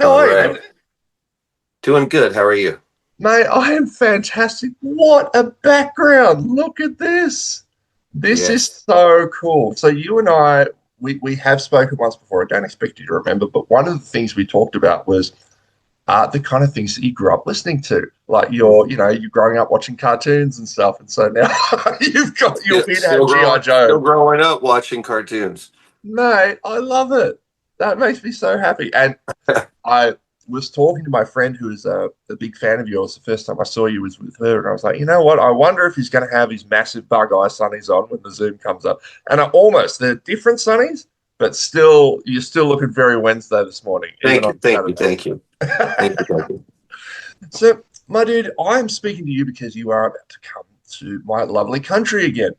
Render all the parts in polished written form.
How All are you, right. mate? Doing good. How are you? Mate, I am fantastic. What a background. Look at this. This is Yes. so cool. So you and I, we have spoken once before. I don't expect you to remember, but one of the things we talked about was the kind of things that you grew up listening to. Like you're growing up watching cartoons and stuff. And so now you've got your Still, hit at still G.I. growing, still Joe. growing up watching cartoons. Mate, I love it. That makes me so happy. And I was talking to my friend who is a big fan of yours. The first time I saw you was with her, and I was like, you know what? I wonder if he's going to have his massive bug eye sunnies on when the Zoom comes up. And they're different sunnies, but still, you're still looking very Wednesday this morning, even Thank on you. Thank you. Saturday. Thank you. Thank you. Thank you. So, my dude, I'm speaking to you because you are about to come to my lovely country again.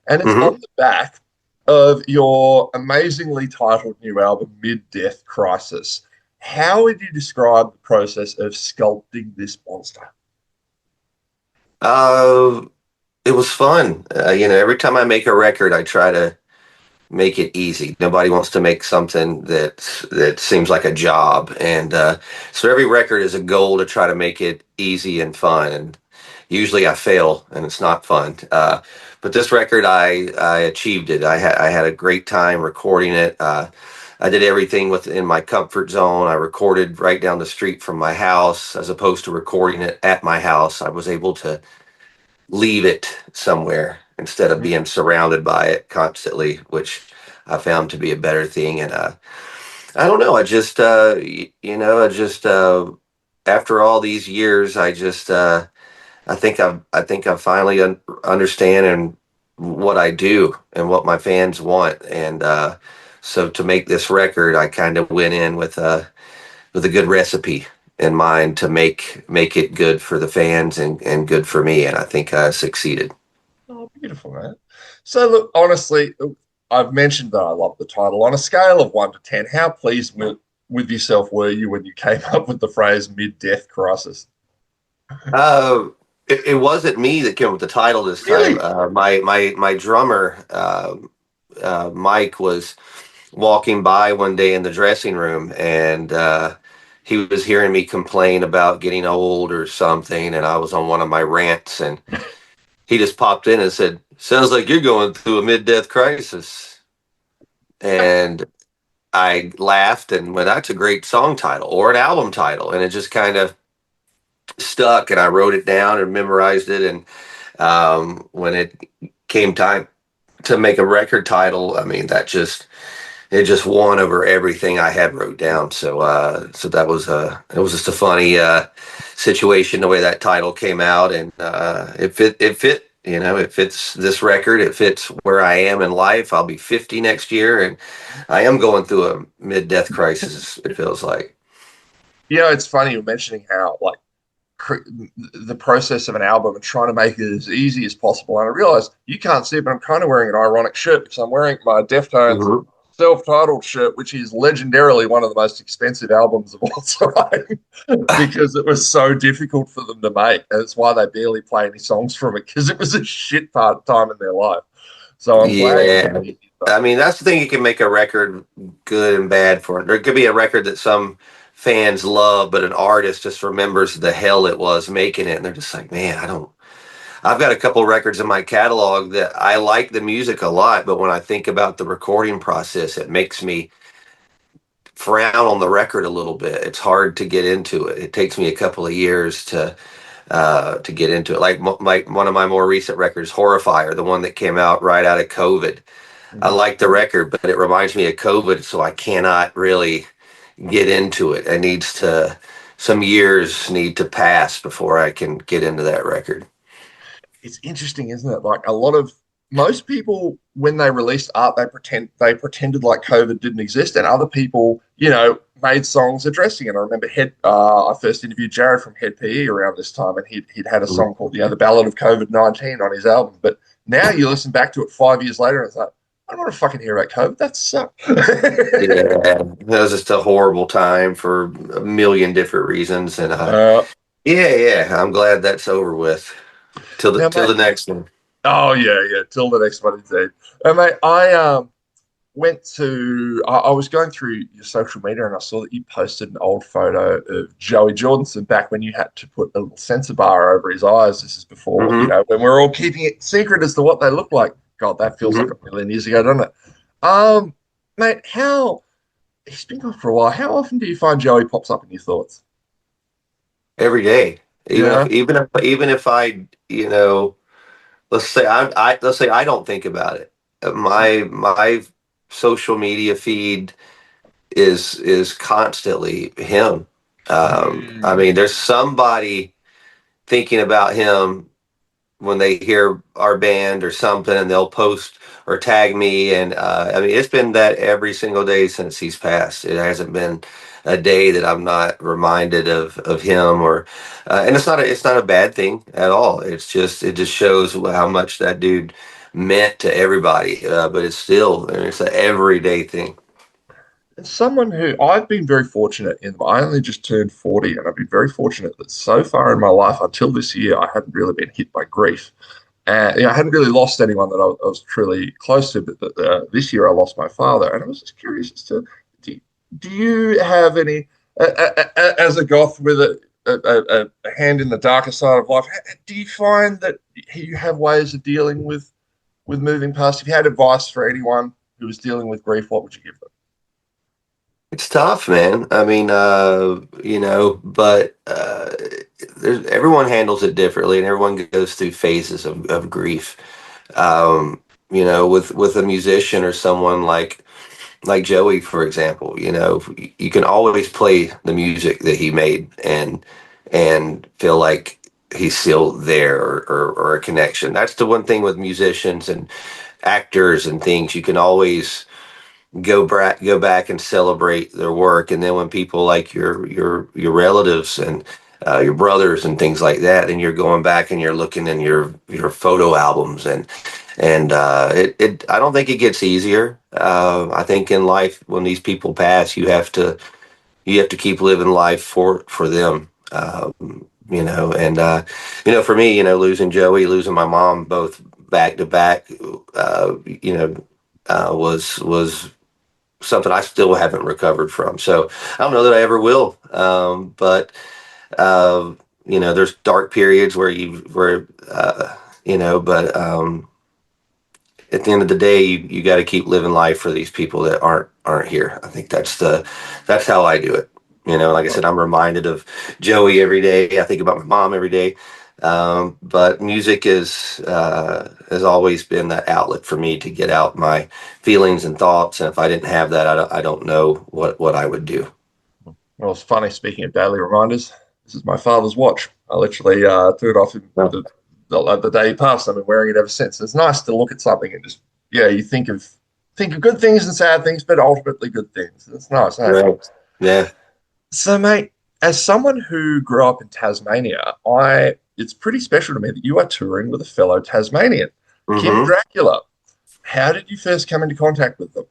And it's on Hmm. the back of your amazingly titled new album, Mid Death Crisis. How would you describe the process of sculpting this monster? Uh, it was fun. Every time I make a record, I try to make it easy. Nobody wants to make something that seems like a job, and so every record is a goal to try to make it easy and fun. And usually, I fail, and it's not fun. But this record, I achieved it. I had a great time recording it. I did everything within my comfort zone. I recorded right down the street from my house, as opposed to recording it at my house. I was able to leave it somewhere instead of being surrounded by it constantly, which I found to be a better thing. And I don't know. I just after all these years, I think I finally understand and what I do and what my fans want. And so to make this record, I kind of went in with a good recipe in mind to make it good for the fans and good for me. And I think I succeeded. Oh, beautiful, man. So, look, honestly, I've mentioned that I love the title. On a scale of 1 to 10, how pleased with yourself were you when you came up with the phrase mid death crisis? Uh, it wasn't me that came up with the title this time. Really? My drummer, Mike, was walking by one day in the dressing room, and he was hearing me complain about getting old or something, and I was on one of my rants, and he just popped in and said, "Sounds like you're going through a mid-death crisis." And I laughed and went, "That's a great song title or an album title," and it just kind of stuck. And I wrote it down and memorized it, and when it came time to make a record title, I mean, it just won over everything I had wrote down. So that was it was just a funny situation the way that title came out, and it fit. It fits this record. It fits where I am in life. I'll be 50 next year, and I am going through a mid-death crisis. It feels like. It's funny you're mentioning how, like, cr- the process of an album and trying to make it as easy as possible. And I realized you can't see it, but I'm kind of wearing an ironic shirt because I'm wearing my Deftones Mhm. self-titled shirt, which is legendarily one of the most expensive albums of all time because it was so difficult for them to make. And it's why they barely play any songs from it because it was a shit part time in their life. So I'm glad Yeah. you did that. I mean, that's the thing. You can make a record good and bad for it. There could be a record that some fans love, but an artist just remembers the hell it was making it. And they're just like, man, I've got a couple records in my catalog that I like the music a lot, but when I think about the recording process, it makes me frown on the record a little bit. It's hard to get into it. It takes me a couple of years to get into it. Like one of my more recent records, Horrifier, the one that came out right out of COVID. I Mhm. like the record, but it reminds me of COVID, so I cannot really get into it. Some years need to pass before I can get into that record. It's interesting, isn't it? Like most people when they released art, they pretended like COVID didn't exist, and other people, made songs addressing it. I remember I first interviewed Jared from Head PE around this time, and he'd had a Mhm. song called the Ballad of COVID-19 on his album. But now you listen back to it 5 years later, and it's like, I don't want to fucking hear about COVID. That sucked. Yeah, it was just a horrible time for a million different reasons, and uh, yeah, I'm glad that's over with. Till the Now, till mate. the next one. Oh yeah, yeah. Till the next one, indeed. Mate, I went to, I was going through your social media and I saw that you posted an old photo of Joey Jordanson back when you had to put a little sensor bar over his eyes. This is before, Hmm. when we're all keeping it secret as to what they look like. God, that feels like Hmm. a million years ago, doesn't it? Um, Mate, he's been gone for a while. How often do you find Joey pops up in your thoughts? Every day, Yeah. even if I, let's say I don't think about it. My social media feed is constantly him. I Mm. mean, there's somebody thinking about him when they hear our band or something, and they'll post or tag me. And I mean, it's been that every single day since he's passed. It hasn't been a day that I'm not reminded of him. Or and it's not a bad thing at all. It just shows how much that dude meant to everybody. But it's an everyday thing. As someone who I've been very fortunate in, I only just turned 40, and I've been very fortunate that so far in my life, until this year, I hadn't really been hit by grief. And I hadn't really lost anyone that I was truly close to, but this year I lost my father. And I was just curious as to do, do you have any, as a goth with a hand in the darker side of life, do you find that you have ways of dealing with moving past? If you had advice for anyone who was dealing with grief, what would you give them? It's tough, man. I mean, but everyone handles it differently, and everyone goes through phases of grief. With a musician or someone like Joey, for example, you can always play the music that he made and feel like he's still there, or a connection. That's the one thing with musicians and actors and things. You can always go back and celebrate their work. And then when people like your relatives and your brothers and things like that, and you're going back and you're looking in your photo albums, and it I don't think it gets easier. I think in life, when these people pass, you have to keep living life for them. And for me, losing Joey, losing my mom, both back to back, was something I still haven't recovered from. So I don't know that I ever will. But uh, there's dark periods but at the end of the day, you got to keep living life for these people that aren't here. I think that's how I do it. Like I said, I'm reminded of Joey every day. I think about my mom every day. But music has always been that outlet for me to get out my feelings and thoughts. And if I didn't have that, I don't know what I would do. Well, it's funny, speaking of daily reminders, this is my father's watch. I literally threw it off him Well, the day he passed. I've been wearing it ever since. It's nice to look at something and just, yeah, you think of good things and sad things, but ultimately good things. It's nice, eh? right. Yeah. So, mate, as someone who grew up in Tasmania, I it's pretty special to me that you are touring with a fellow Tasmanian, Kim Hmm. Dracula. How did you first come into contact with them?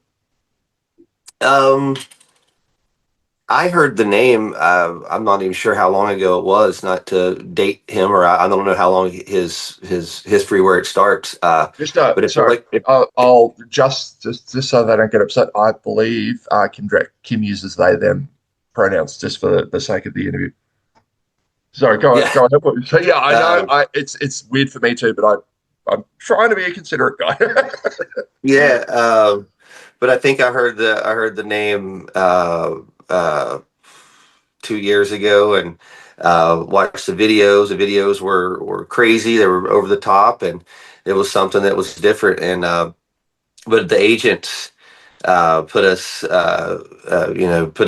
Um, I heard the name. I'm not even sure how long ago it was. Not to date him, or I don't know how long his history where it starts. Just But it felt sorry, like it. I'll just so they don't get upset. I believe Kim uses they them pronouns just for the sake of the interview. Sorry, Yeah. go ahead. So yeah, I know Um, it's weird for me too, but I'm trying to be a considerate guy. yeah. But I think I heard the name 2 years ago, and watched the videos. The videos were crazy. They were over the top, and it was something that was different. And but the agents put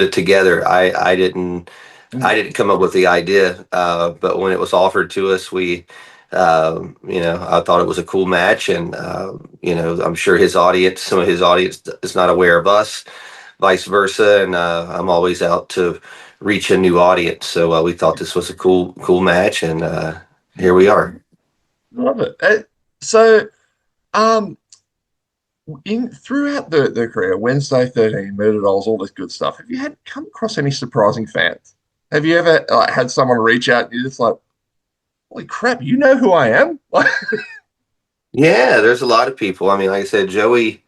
it together. I didn't come up with the idea, but when it was offered to us, I thought it was a cool match, and I'm sure some of his audience is not aware of us, vice versa, and I'm always out to reach a new audience. So we thought this was a cool match, and here we are. Love it. So, um, in throughout the career, Wednesday 13, Murderdolls, all this good stuff. Have you had come across any surprising fans? Have you ever had someone reach out and you're just like, holy crap, you know who I am? Yeah, there's a lot of people. I mean, like I said, Joey.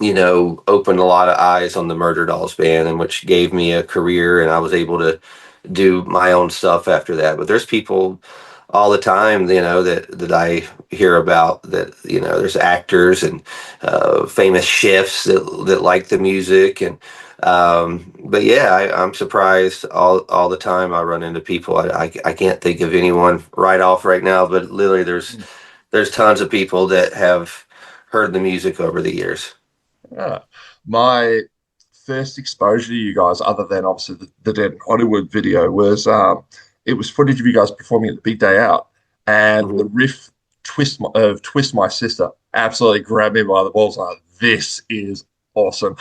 opened a lot of eyes on the Murderdolls band, and which gave me a career, and I was able to do my own stuff after that. But there's people all the time, that I hear about, that, there's actors and famous chefs that like the music. And but yeah, I'm surprised all the time I run into people. I can't think of anyone right off right now, but literally there's tons of people that have heard the music over the years. Yeah. My first exposure to you guys, other than obviously the Dead in Hollywood video, was it was footage of you guys performing at the Big Day Out, and the Mhm. riff of Twist My Sister absolutely grabbed me by the balls. Like, this is awesome.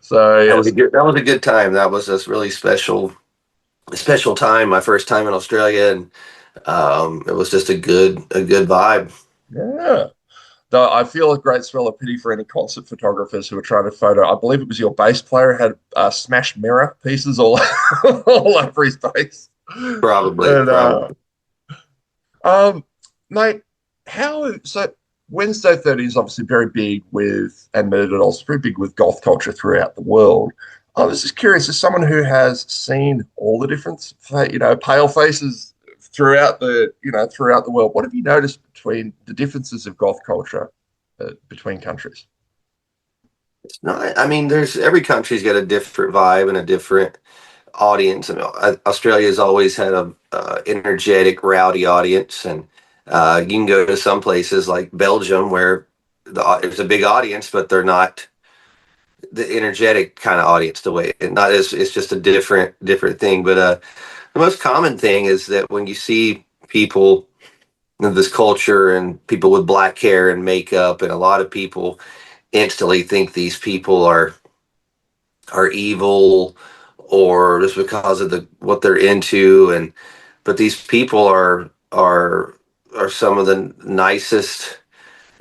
So yes, That was a good time. That was a really special time. My first time in Australia, and it was just a good vibe. yeah. Though I feel a great swell of pity for any concert photographers who are trying to photo. I believe it was your bass player had smashed mirror pieces all all over his face. Probably, And probably. um, mate, how so? Wednesday 30 is obviously very big with, and Murderdolls very big with goth culture throughout the world. I was just curious, as someone who has seen all the different, pale faces throughout the world, what have you noticed between the differences of goth culture between countries? No, I mean, there's every country's got a different vibe and a different audience. I mean, Australia's always had a energetic, rowdy audience, and you can go to some places like Belgium where there's a big audience, but they're not the energetic kind of audience. The way it not is, it's just a different thing. But the most common thing is that when you see people of this culture and people with black hair and makeup, and a lot of people instantly think these people are evil, or just because of what they're into. And but these people are some of the nicest,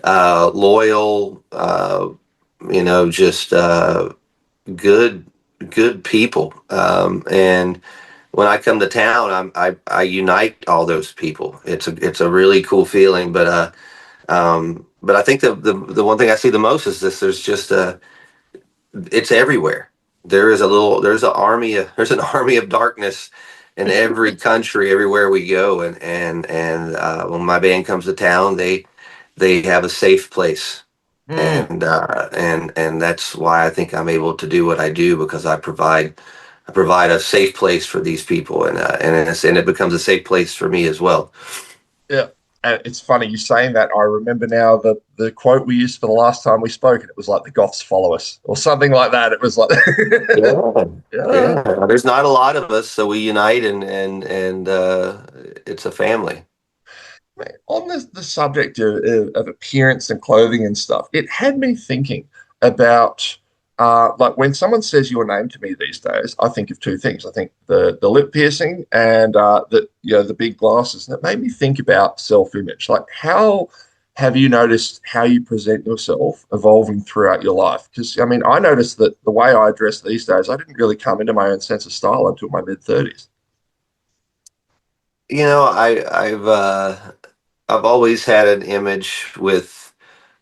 loyal, just good good people. And when I come to town, I unite all those people. It's a really cool feeling. But I think the one thing I see the most is this: there's just it's everywhere. There's an army of darkness in every country, everywhere we go. And when my band comes to town, they have a safe place. Mm, And that's why I think I'm able to do what I do, because I provide a safe place for these people, and it becomes a safe place for me as well. yeah. And it's funny you saying that. I remember now the quote we used for the last time we spoke, and it was like the goths follow us or something like that. It was like, Yeah, yeah. yeah. There's not a lot of us, so we unite, and it's a family. On the subject of appearance and clothing and stuff, it had me thinking about like when someone says your name to me these days, I think of two things. I think the lip piercing and the big glasses. And it made me think about self-image. Like, how have you noticed how you present yourself evolving throughout your life? Because I mean, I noticed that the way I dress these days, I didn't really come into my own sense of style until my mid 30s. I've always had an image with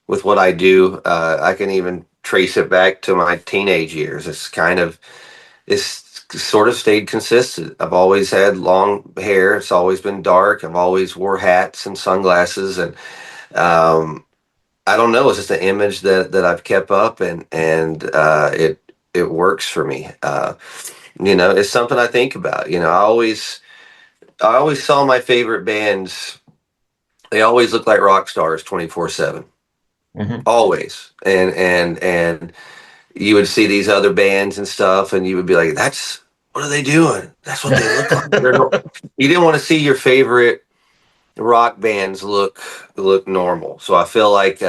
what I do. I can even trace it back to my teenage years. It's sort of stayed consistent. I've always had long hair. It's always been dark. I've always wore hats and sunglasses, and um, I don't know. It's just an image that I've kept up, and it works for me. It's something I think about. I always saw my favorite bands. They always look like rock stars 24/7. Hmm. Always. And you would see these other bands and stuff, and you would be like, "That's what are they doing? That's what they look like." You didn't want to see your favorite rock bands look normal. So I feel like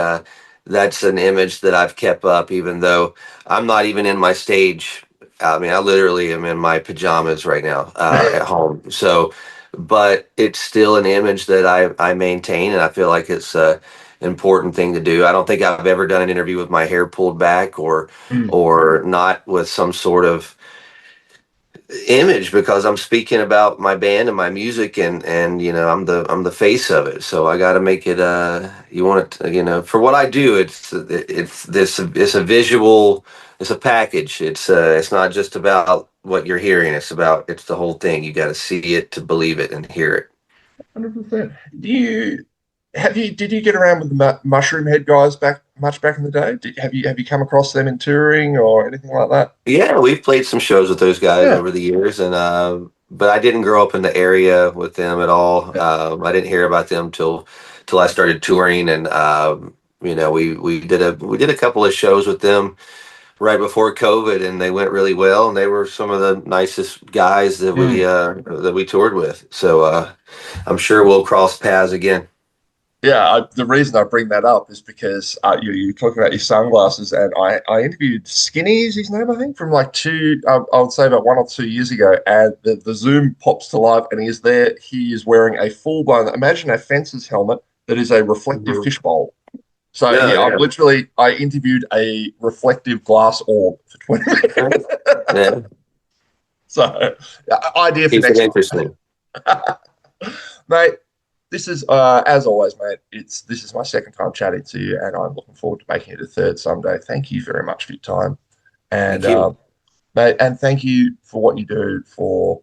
that's an image that I've kept up, even though I'm not even in my stage. I mean, I literally am in my pajamas right now at home. So, but it's still an image that I maintain, and I feel like it's a important thing to do. I don't think I've ever done an interview with my hair pulled back, or Mm. or not with some sort of image because I'm speaking about my band and my music, and I'm the face of it. So I got to make it you want it for what I do, it's a visual, it's a package. It's not just about what you're hearing, it's the whole thing. You got to see it to believe it and hear it. 100%. Did you get around with the Mushroom Head guys back in the day? Have you come across them in touring or anything like that? Yeah, we've played some shows with those guys Yeah. over the years, and but I didn't grow up in the area with them at all. Yeah. I didn't hear about them till I started touring, and we did a couple of shows with them right before COVID, and they went really well, and they were some of the nicest guys Mm. that we toured with. So I'm sure we'll cross paths again. Yeah, the reason I bring that up is because you talking about your sunglasses, and I interviewed Skinny, is his name, I think, from like I would say about 1 or 2 years ago, and the Zoom pops to life, and he is there. He is wearing a full blown, imagine a fencer's helmet that is a reflective Mhm. fishbowl. So Yeah, yeah, I interviewed a reflective glass orb for 20 minutes. yeah. So idea for Keeps it next time. interesting. Mate, this is as always, mate. This is my second time chatting to you, and I'm looking forward to making it a third someday. Thank you very much for your time, and Thank you. mate, and thank you for what you do for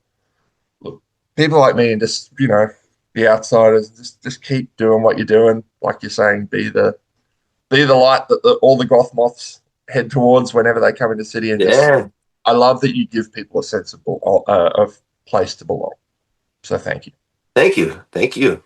look, people like me and just the outsiders. Just keep doing what you're doing, like you're saying. Be the light that all the goth moths head towards whenever they come into the city, and just Yeah. I love that you give people a sensible of place to belong. So thank you. Thank you. Thank you.